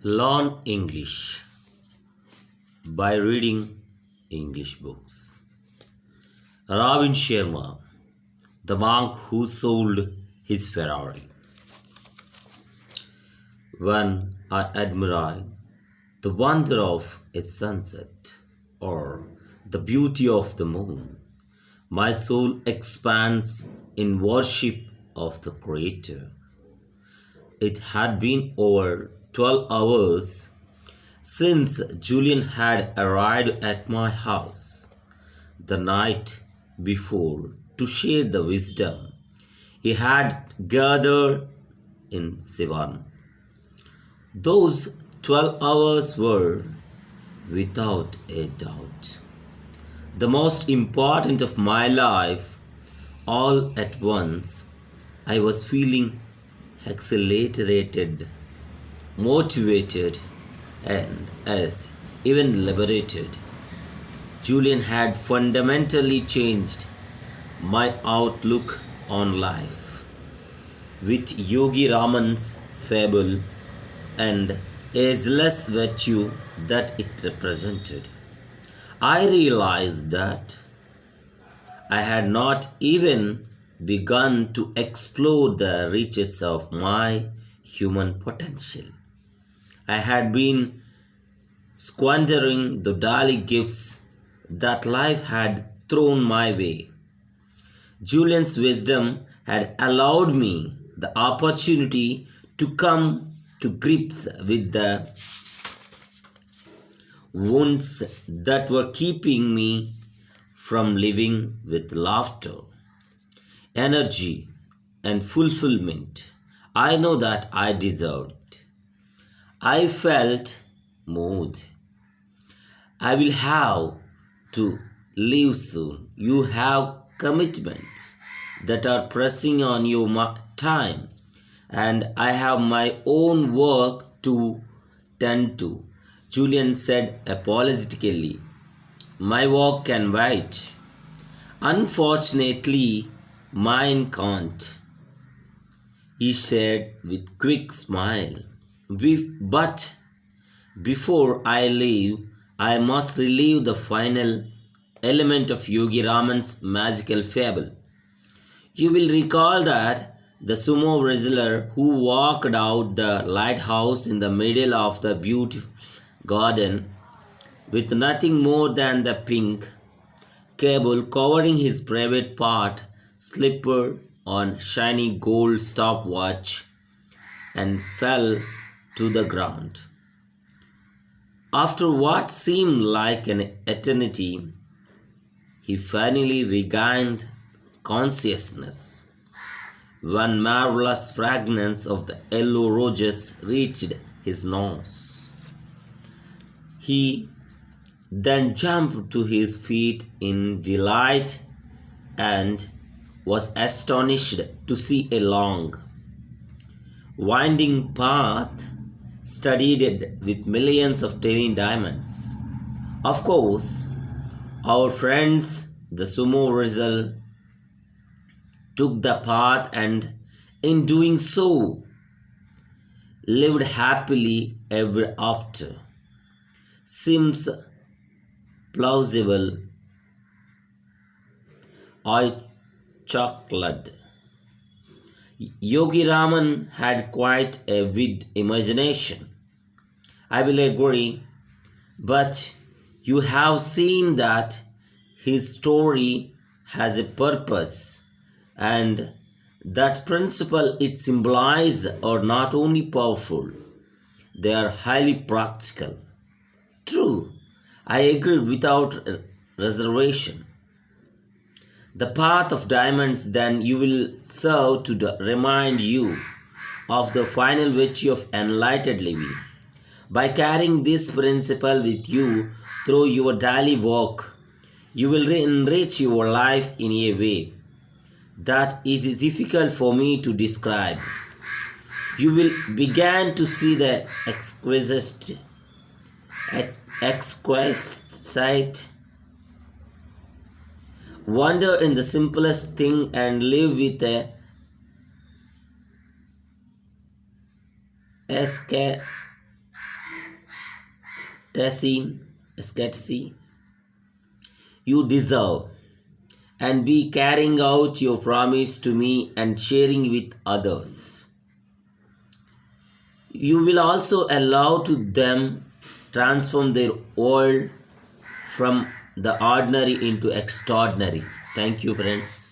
Learn English by reading English books. Ravin Sharma, the monk who sold his Ferrari. When I admire the wonder of a sunset or the beauty of the moon, my soul expands in worship of the Creator. It had been over 12 hours since Julian had arrived at my house the night before to share the wisdom he had gathered in Sivan. Those 12 hours were, without a doubt, the most important of my life. All at once, I was feeling exhilarated, motivated, and as even liberated. Julian had fundamentally changed my outlook on life. With Yogi Raman's fable and ageless virtue that it represented, I realized that I had not even begun to explore the reaches of my human potential. I had been squandering the daily gifts that life had thrown my way. Julian's wisdom had allowed me the opportunity to come to grips with the wounds that were keeping me from living with laughter, energy, and fulfillment I know that I deserved. I felt moved. I will have to leave soon. You have commitments that are pressing on your time, and I have my own work to tend to. Julian said apologetically. My work can wait. Unfortunately, mine can't, he said with quick smile. But before I leave, I must relive the final element of Yogi Raman's magical fable. You will recall that the sumo wrestler who walked out the lighthouse in the middle of the beautiful garden with nothing more than the pink cable covering his private part slippered on shiny gold stopwatch and fell to the ground. After what seemed like an eternity, he finally regained consciousness. One marvelous fragrance of the yellow roses reached his nose. He then jumped to his feet in delight and was astonished to see a long, winding path studded with millions of tiny diamonds. Of course, our friends, the sumo wrestlers, took the path and, in doing so, lived happily ever after. Seems plausible, I chuckled. Yogi Raman had quite a vivid imagination, I will agree, but you have seen that his story has a purpose, and that principle it symbolizes are not only powerful, they are highly practical. True, I agree without reservation. The path of diamonds then you will serve to remind you of the final virtue of enlightened living. By carrying this principle with you through your daily work, you will enrich your life in a way that is difficult for me to describe. You will begin to see the exquisite wonder in the simplest thing and live with a Tessie, Sketsy, you deserve, and be carrying out your promise to me and sharing with others. You will also allow to them transform their world from the ordinary into extraordinary. Thank you, friends.